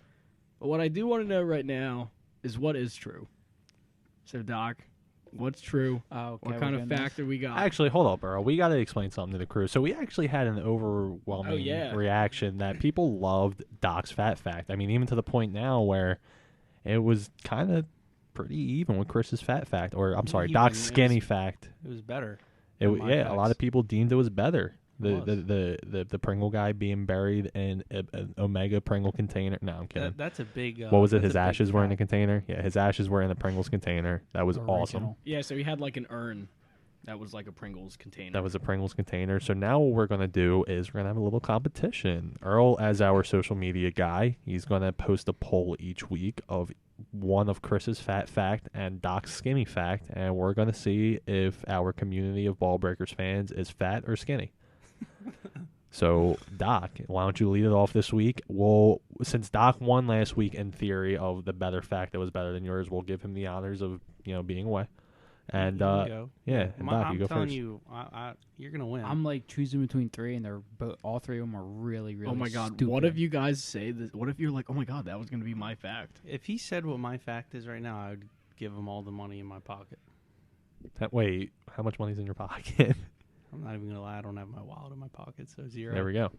But what I do want to know right now is what is true. So, Doc, what's true? Oh, okay, What kind of factor we got? Actually, hold up, Earl. We got to explain something to the crew. So we actually had an overwhelming Oh, yeah. reaction that people loved Doc's fat fact. I mean, even to the point now where it was kind of pretty even with Chris's fat fact, or I'm sorry, Even, Doc's it skinny was- fact. It was better. It than w- my yeah, a lot facts. of people deemed it was better. It was. The Pringle guy being buried in an Omega Pringle container. No, I'm kidding. That's a big. What was it? that's His a big ashes were in a fact. container. Yeah, his ashes were in the Pringles container. That was awesome. Original. Yeah, so he had like an urn that was like a Pringles container. That was a Pringles container. So now what we're going to do is we're going to have a little competition. Earl, as our social media guy, he's going to post a poll each week of one of Chris's fat fact and Doc's skinny fact, and we're going to see if our community of Ball Breakers fans is fat or skinny. So, Doc, why don't you lead it off this week? Well, since Doc won last week in theory of the better fact that was better than yours, we'll give him the honors of, being away. And Here we go. yeah, and Doc, I'm you go telling first. you, you're gonna win. I'm like choosing between three, and they're all three of them are really, really. Oh my god! Stupid. What if you guys say this? What if you're like, oh my god, that was gonna be my fact? If he said what my fact is right now, I would give him all the money in my pocket. Wait, how much money's in your pocket? I'm not even gonna lie. I don't have my wallet in my pocket, so zero. There we go.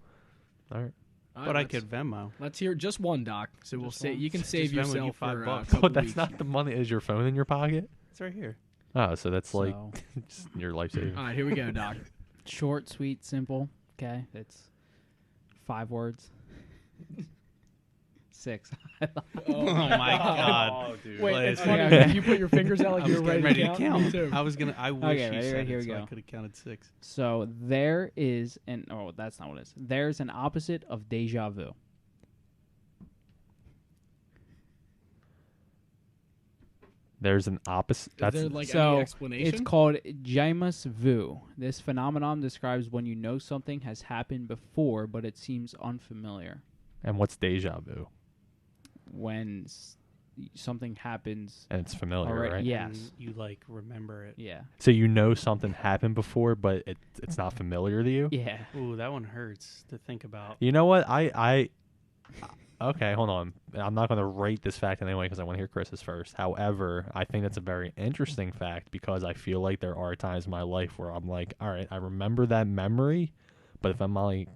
All right. But I could Venmo. Let's hear just one, Doc. So we'll Just say one? you can Just save Venmo you yourself for $5. a But couple But that's weeks. not the money. Is your phone in your pocket? It's right here. Oh, so that's like So, just your life savings. All right, here we go, Doc. short, sweet, simple. Okay, it's 5 words. 6. Oh my God! Oh, dude. Wait, it's Listen, funny. okay. You put your fingers out like I you was were getting ready ready to count. Me too. I wish Okay, he ready, said here it, we so I go. could have counted 6. So there is an that's not what it is. There's an opposite of deja vu. There's an opposite. Is That's there like so any explanation? it's called Jamus vu. This phenomenon describes when you know something has happened before, but it seems unfamiliar. and what's deja vu? When something happens And it's familiar, already. right? Yes. And you like remember it. Yeah. So you know something happened before, but it's not familiar to you. Yeah. Ooh, that one hurts to think about. You know what? Okay, hold on. I'm not going to rate this fact anyway because I want to hear Chris's first. However, I think that's a very interesting fact because I feel like there are times in my life where I'm like, all right, I remember that memory, but if I'm like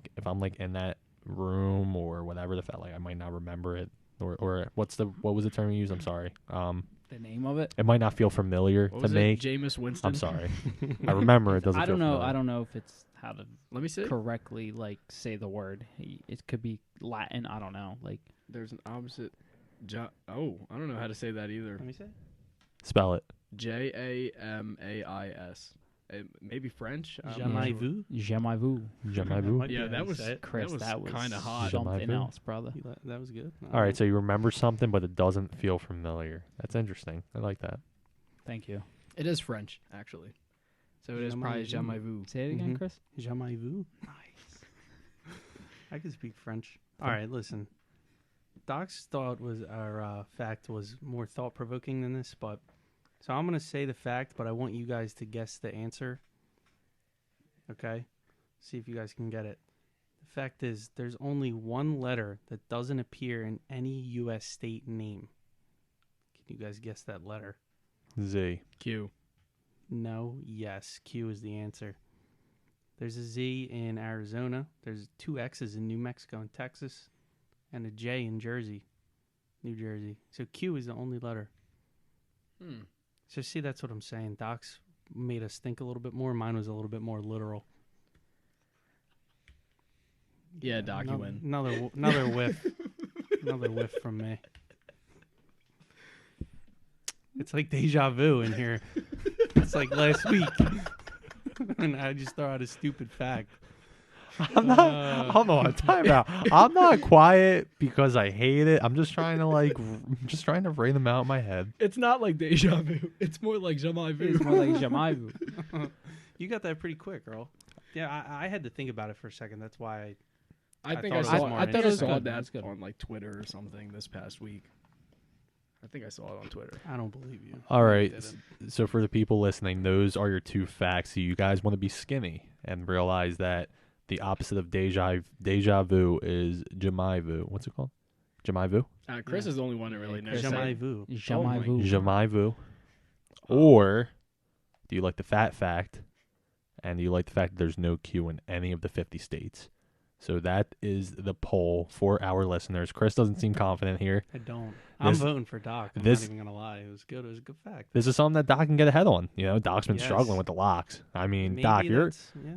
in that room or whatever the fact, like I might not remember it. Or what was the term you used? I'm sorry. The name of it. It might not feel familiar What to was me. it? Jameis Winston. I'm sorry. I remember it doesn't. I don't feel know. familiar. I don't know if it's how to Let me see. correctly like say the word. It could be Latin. I don't know. Like There's an opposite. I don't know how to say that either. Let me say. Spell it. Jamais. Maybe French. I'm not Jamais sure. vu. jamais vu. Jamais That vu. might be Yeah, how that you was say it. Chris, that was kind of hot. Jamais something vu. else, brother. That was good. All right, so you remember something, but it doesn't feel familiar. That's interesting. I like that. Thank you. It is French, actually. So it is probably Jamais Jamais vu. Say it again, Mhm. Chris. Jamais vu. Nice. I can speak French. All right, listen. Doc's thought was our fact was more thought provoking than this, but so I'm gonna say the fact, but I want you guys to guess the answer. Okay, see if you guys can get it. The fact is, there's only one letter that doesn't appear in any U.S. state name. Can you guys guess that letter? Z. Q. No, yes. Q is the answer. There's a Z in Arizona. There's 2 X's in New Mexico and Texas. And a J in Jersey, New Jersey. So Q is the only letter. So see, that's what I'm saying. Doc's made us think a little bit more. Mine was a little bit more literal. Yeah, Doc, you win. Another whiff. Another whiff from me. It's like deja vu in here. It's like last week. And I just throw out a stupid fact. I'm not. Hold on. Time out. I'm not quiet because I hate it. I'm just trying to write them out in my head. It's not like deja vu. It's more like jamais It's vu. more like jamais vu. You got that pretty quick, girl. Yeah, I had to think about it for a second. That's why I think thought I it saw. was I more thought I interesting. saw Good, that that's good. on like Twitter or something this past week. I think I saw it on Twitter. I don't believe you. All right. Didn't. So for the people listening, those are your 2 facts. So you guys want to be skinny and realize that the opposite of deja vu is jamais vu. What's it called? Jamais vu? Chris Yeah. is the only one that really knows. Chris, Jamais vu. Jamais my vu. Jamais vu. Or do you like the fat fact? And do you like the fact that there's no Q in any of the 50 states? So that is the poll for our listeners. Chris doesn't seem confident here. I don't. I'm This- voting for Doc. I'm this- not even gonna lie. It was good. It was a good fact. This is something that Doc can get ahead on. You know, Doc's been Yes. struggling with the locks. I mean, Maybe Doc, that's- yeah.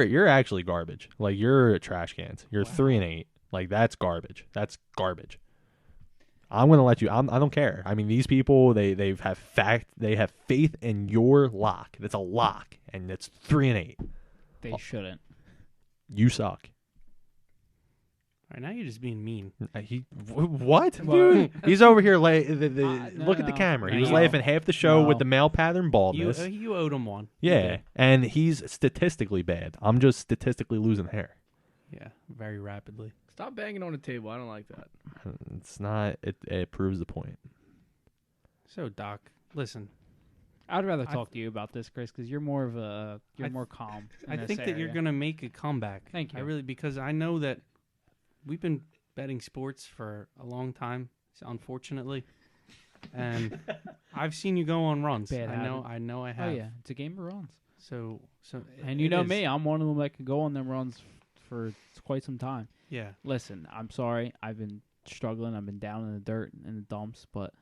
you're actually garbage. Like you're trash cans. You're Wow. 3-8. Like that's garbage. That's garbage. I'm gonna let you. I don't care. I mean, these people they have faith in your lock. It's a lock, and it's 3-8. They shouldn't. You suck. All right, now you're just being mean. What, Well- dude? He's over here. No, Look at the no. camera. He No, was you- laughing half the show with No. the male pattern You baldness. you owed him one. You Yeah, did. and he's statistically bad. I'm just statistically losing hair. Yeah, very rapidly. Stop banging on the table. I don't like that. It's not. It proves the point. So Doc, listen. I'd rather I- talk to you about this, Chris, because you're more of a I- more calm. in I this think that you're area. gonna make a comeback. Thank I you. really because I know that we've been betting sports for a long time, unfortunately, and I've seen you go on runs. Bad I know. habit. I know. I Oh have. yeah, it's a game of runs. So And you it know is. me, I'm one of them that can go on them runs for quite some time. Yeah. Listen, I'm sorry. I've been struggling. I've been down in the dirt in the dumps, but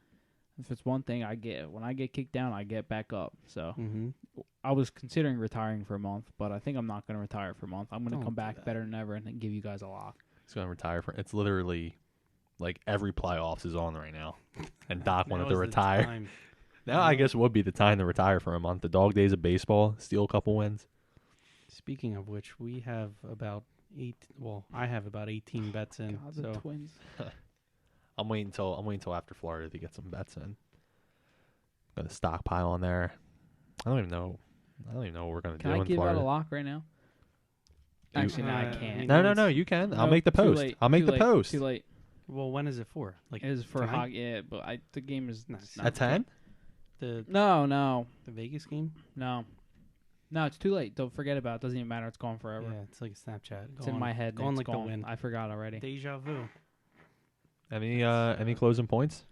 if it's one thing when I get kicked down, I get back up. So Mm-hmm. I was considering retiring for a month, but I think I'm not going to retire for a month. I'm going Don't to come do back that. better than ever and then give you guys a lock. He's gonna retire from. It's literally Like every playoffs is on right now, and Doc wanted Now to is the retire. time. Now I guess would be the time to retire for a month. The dog days of baseball, steal a couple wins. Speaking of which, we have about 8. Well, I have about 18 bets in. God, the So Twins. I'm waiting till after Florida to get some bets in. Got a stockpile on there. I don't even know what we're gonna Can do I in give out Florida. a lock right now? You- Actually, no, I I can't. mean, No, you can. I'll Nope, make the too post. late, I'll make too the late, post. Too late. well, when is it for? Like It is for tonight? hockey. Yeah, but the game is No, it's not At 10? the No, Vegas game? no. It's too late. Don't forget about it. Doesn't even matter. It's gone forever. Yeah, it's like a Snapchat. It's in my head. Gone It's like the gone. wind. I forgot already. Deja vu. Any closing points?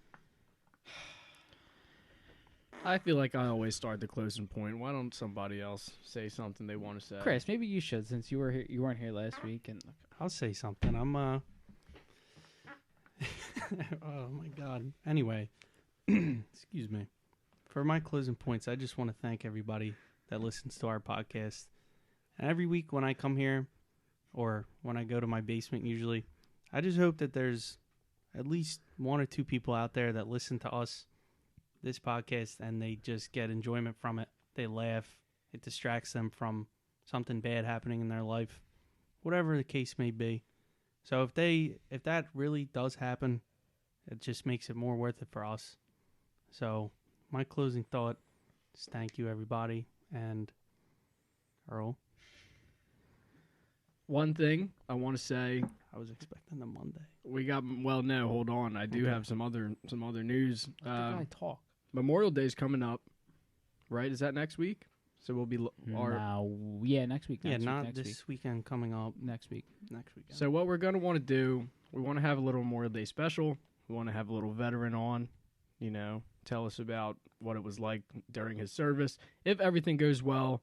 I feel like I always start the closing point. Why don't somebody else say something they want to say? Chris, maybe you should since you were here. You weren't here last week, and I'll say something. I'm oh my god. Anyway, excuse me. For my closing points, I just want to thank everybody that listens to our podcast. And every week when I come here, or when I go to my basement usually, I just hope that there's at least 1 or 2 people out there that listen to us, this podcast, and they just get enjoyment from it. They laugh. It distracts them from something bad happening in their life, whatever the case may be. So if that really does happen, it just makes it more worth it for us. So my closing thought is thank you, everybody. And Earl, One thing I want to say, I was expecting the Monday. we got no, hold on. I do Okay. have some other news. let the guy talk. Memorial Day's coming up, right? Is that next week? So we'll be Yeah, next week. Yeah, Next week, not next this week. weekend coming up. Next week. Next weekend. So what we're going to want to do, we want to have a little Memorial Day special. We want to have a little veteran on, tell us about what it was like during his service. If everything goes well,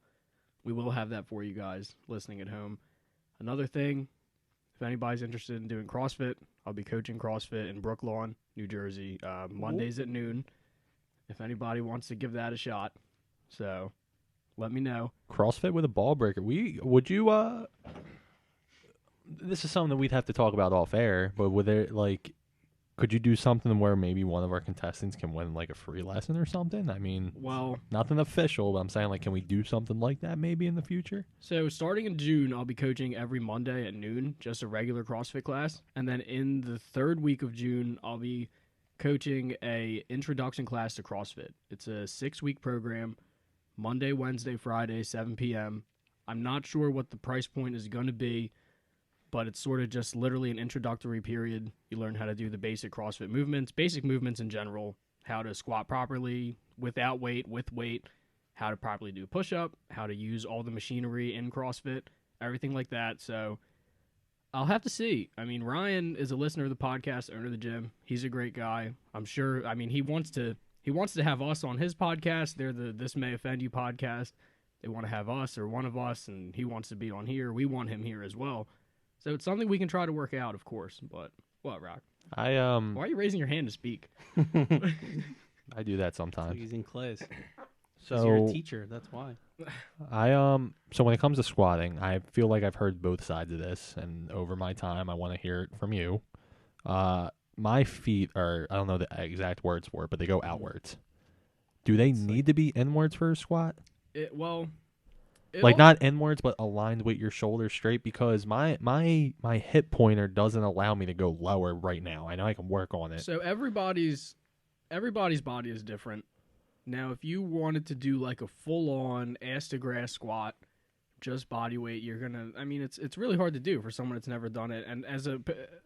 we will have that for you guys listening at home. Another thing, if anybody's interested in doing CrossFit, I'll be coaching CrossFit in Brooklawn, New Jersey, Mondays at noon. If anybody wants to give that a shot, so let me know. CrossFit with a ball breaker. Would you this is something that we'd have to talk about off air, but would there could you do something where maybe one of our contestants can win like a free lesson or something? I mean, Well, nothing official, but I'm saying can we do something like that maybe in the future? so starting in June, I'll be coaching every Monday at noon, just a regular CrossFit class. And then in the third week of June, I'll be coaching a introduction class to CrossFit. It's a 6-week program, Monday, Wednesday, Friday, 7 p.m. I'm not sure what the price point is going to be, but it's sort of just literally an introductory period. You learn how to do the basic CrossFit movements, basic movements in general, how to squat properly without weight, with weight, how to properly do a push-up, how to use all the machinery in CrossFit, everything like that. So I'll have to see. I mean, Ryan is a listener of the podcast, owner of the gym. He's a great guy. I'm sure. I mean, he wants to have us on his podcast. They're the This May Offend You podcast. They want to have us or one of us, and he wants to be on here. We want him here as well. So it's something we can try to work out, of course. But what, Rock? I Why are you raising your hand to speak? I do that Like sometimes. he's in class. So You're a teacher. That's why. So when it comes to squatting, I feel like I've heard both sides of this, and over my time, I want to hear it from you. My feet are, I don't know the exact words for it, but they go outwards. Do they need to be inwards for a squat? Not inwards, but aligned with your shoulders straight, because my hip pointer doesn't allow me to go lower right now. I know I can work on it. So everybody's body is different. Now, if you wanted to do like a full-on ass-to-grass squat, just body weight, you're gonna. I mean, it's really hard to do for someone that's never done it. And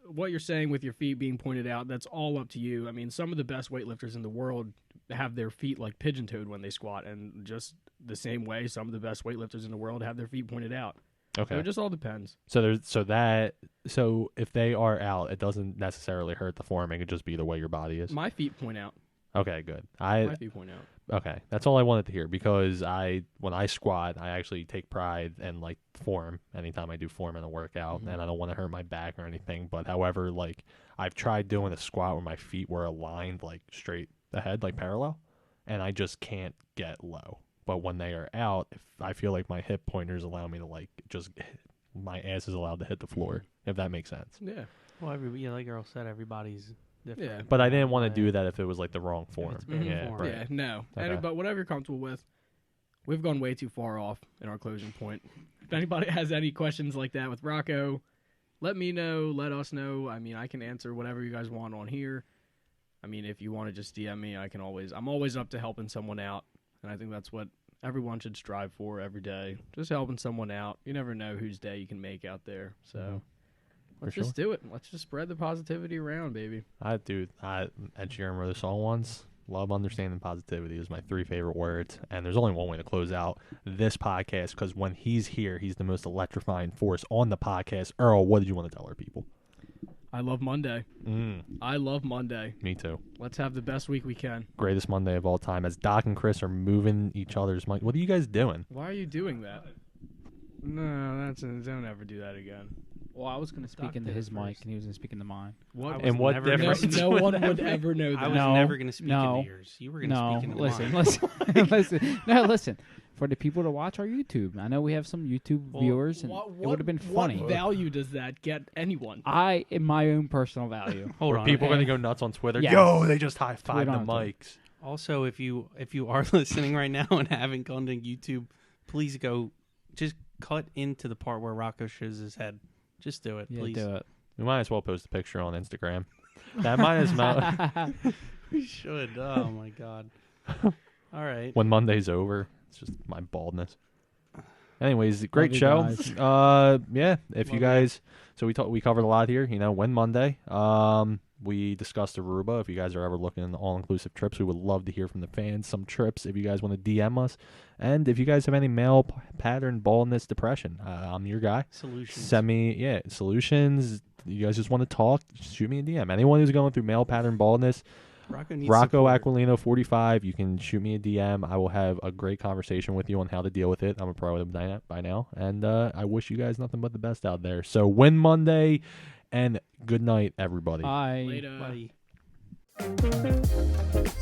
what you're saying with your feet being pointed out, that's all up to you. I mean, some of the best weightlifters in the world have their feet like pigeon-toed when they squat, and just the same way, some of the best weightlifters in the world have their feet pointed out. Okay. So it just all depends. So if they are out, it doesn't necessarily hurt the form. It could just be the way your body is. My feet point out. Okay, good. My feet point out. Okay, that's all I wanted to hear, because when I squat, I actually take pride in form anytime I do form in a workout, and I don't want to hurt my back or anything. But however, I've tried doing a squat where my feet were aligned straight ahead, parallel, and I just can't get low. But when they are out, if I feel like my hip pointers allow me to just my ass is allowed to hit the floor, if that makes sense. Yeah. Well, like Earl said, everybody's different. Yeah. But I didn't want to do that if it was like the wrong form. it's bad Yeah, form. right. Yeah, no. Okay. But whatever you're comfortable with. We've gone way too far off in our closing point. If anybody has any questions like that with Rocco, let me know. Let us know. I mean, I can answer whatever you guys want on here. I mean, if you want to just DM me, I'm always up to helping someone out. And I think that's what everyone should strive for every day. Just helping someone out. You never know whose day you can make out there. So let's just do it. Let's just spread the positivity around, baby. Ed Sheeran wrote a song once. Love, understanding, positivity is my 3 favorite words. And there's only one way to close out this podcast, because when he's here, he's the most electrifying force on the podcast. Earl, what did you want to tell our people? I love Monday. I love Monday. Me too. Let's have the best week we can. Greatest Monday of all time. As Doc and Chris are moving each other's mic. What are you guys doing? Why are you doing that? No, don't ever do that again. Well, I was going to speak Doc into did his it mic, first. and he was going to speak into mine. What? And what never difference? No one would ever know I was that. never going to speak no, into yours. You were going to speak into listen, mine. listen. No, listen. For the people to watch our YouTube, I know we have some YouTube viewers, and it would have been funny. What value does that get anyone? In my own personal value. Hold Or on. people okay. going to go nuts on Twitter? Yes. Yo, they just high-fived Tweet the on Twitter. mics. Also, if you are listening right now and haven't gone to YouTube, please go. Just cut into the part where Rocco shows his head. Just do it, Yeah, please. do it. We might as well post a picture on Instagram. That might as well. We should. Oh my god. All right. When Monday's over, it's just my baldness. Anyways, great you show. guys. Yeah, if you Love guys, so we covered a lot here. Win Monday. We discussed Aruba. If you guys are ever looking into all-inclusive trips, we would love to hear from the fans. Some trips, if you guys want to DM us, and if you guys have any male pattern baldness depression, I'm your guy. Solutions. Send me solutions. You guys just want to talk? Shoot me a DM. Anyone who's going through male pattern baldness. Rocco needs Rocco support. Aquilino 45. You can shoot me a DM. I will have a great conversation with you on how to deal with it. I'm a pro at it by now, and I wish you guys nothing but the best out there. So win Monday, and good night, everybody. Bye. Later. Bye.